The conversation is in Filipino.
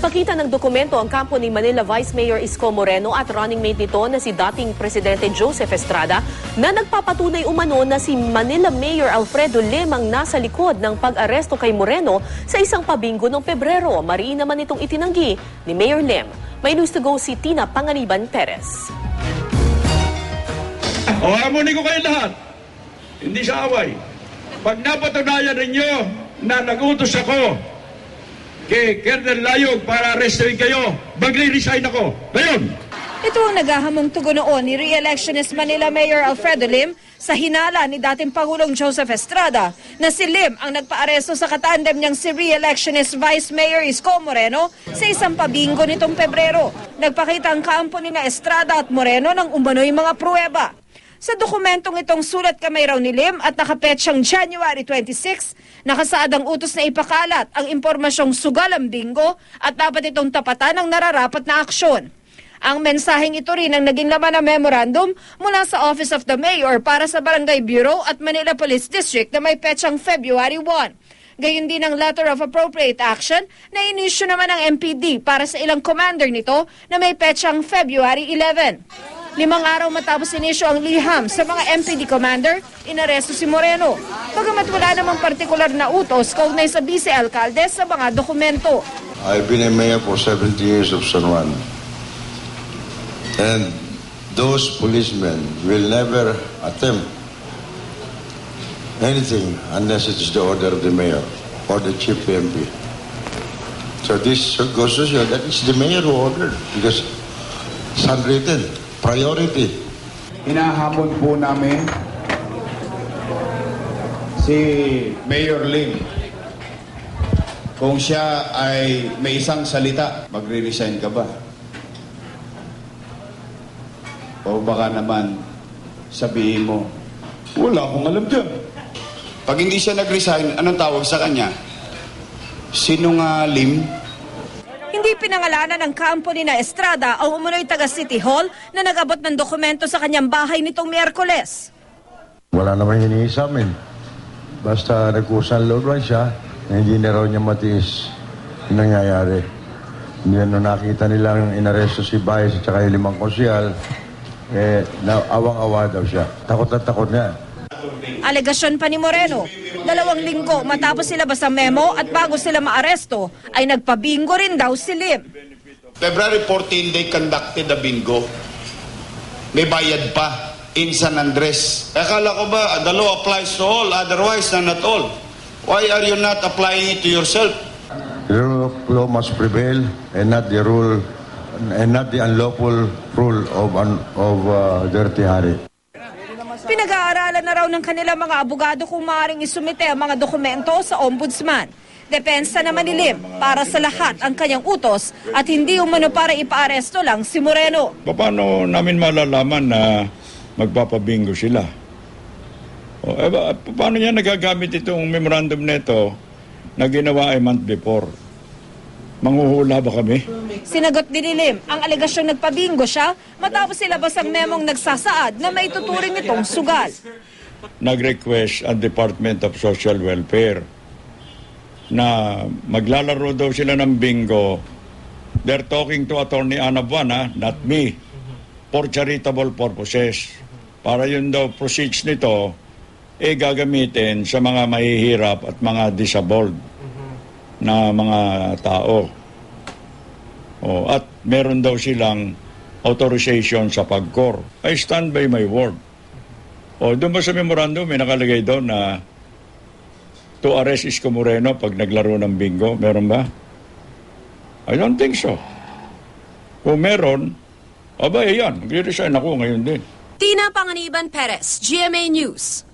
Nagpakita ng dokumento ang kampo ni Manila Vice Mayor Isko Moreno at running mate nito na si dating Presidente Joseph Estrada na nagpapatunay umano na si Manila Mayor Alfredo Lim ang nasa likod ng pag-aresto kay Moreno sa isang pabinggo noong Pebrero. Mariin naman itong itinanggi ni Mayor Lim. May news to go si Tina Panganiban Perez. Hamunin ko kayo lahat. Hindi sa away. Pag napatunayan ninyo na nag-utos ako kay Colonel Layog para arrestin kayo, magre-resign ako. Ngayon! Ito ang naghahamong tugon noon ni re-electionist Manila Mayor Alfredo Lim sa hinala ni dating Pangulong Joseph Estrada na si Lim ang nagpaaresto sa katandem niyang si re-electionist Vice Mayor Isko Moreno sa isang pabinggo nitong Pebrero. Nagpakita ang kampo ni Estrada at Moreno ng umano'y mga pruweba. Sa dokumentong itong sulat kamay raw ni Lim at nakapetsang January 26, nakasaad ang utos na ipakalat ang impormasyong sugal ang bingo at dapat itong tapatan ng nararapat na aksyon. Ang mensaheng ito rin ang naging laman ng memorandum mula sa Office of the Mayor para sa Barangay Bureau at Manila Police District na may petsang February 1. Gayon din ang Letter of Appropriate Action na inisyu naman ng MPD para sa ilang commander nito na may petsang February 11. 5 araw matapos inisyu ang liham sa mga MPD commander, inaresto si Moreno. Bagamat wala namang partikular na utos kaugnay sa vice-alkalde sa mga dokumento. I've been a mayor for 70 years of San Juan. And those policemen will never attempt anything unless it is the order of the mayor or the chief MP. So this goes to show that it's the mayor who ordered because it's handwritten. Priority. Hinahamon po namin si Mayor Lim. Kung siya ay may isang salita, magre-resign ka ba? O baka naman sabihin mo, wala akong alam dyan. Pag hindi siya nag-resign, anong tawag sa kanya? Sinungaling? Hindi pinangalanan ng kampo ni Estrada ang umunoy taga City Hall na nag-abot ng dokumento sa kanyang bahay nitong Miyerkules. Wala naman hinihingi sa amin. Basta nagkusan loob lang siya, hindi na raw niya matiis yung nangyayari. Hindi na nakita nilang inaresto si Baez at saka yung 5 konsyal, awang-awa daw siya. Takot na takot niya. Alegasyon pa ni Moreno, 2 linggo matapos silabas ang memo at bago sila maaresto, ay nagpabingo rin daw si Lim. February 14, they conducted a bingo. May bayad pa in San Andres. Akala ko ba the law applies to all, otherwise not all? Why are you not applying it to yourself? The rule of law must prevail and not the rule and not the unlawful rule of Dirty Harry. Pinag-aaralan na raw ng kanilang mga abogado kung maaaring isumite ang mga dokumento sa ombudsman. Depensa naman ni Lim para sa lahat ang kanyang utos at hindi umano para ipaaresto lang si Moreno. Paano namin malalaman na magpapabingo sila? Paano niya nagagamit itong memorandum nito na ginawa ay month before? Manghuhula ba kami? Sinagot din ni Lim ang alegasyong nagpabingo siya matapos ilabas ang memong nagsasaad na may tuturing nitong sugal. Nag-request ang Department of Social Welfare na maglalaro daw sila ng bingo. They're talking to Attorney Ana Buana, not me, for charitable purposes. Para yun daw proceeds nito, gagamitin sa mga mahihirap at mga disabled na mga tao. At meron daw silang authorization sa PAGCOR. I stand by my word. Doon ba sa memorandum may nakalagay doon na to arrest Isko Moreno pag naglaro ng bingo? Meron ba? I don't think so. Kung meron, yan, magre-resign ako ngayon din. Tina Panganiban Perez, GMA News.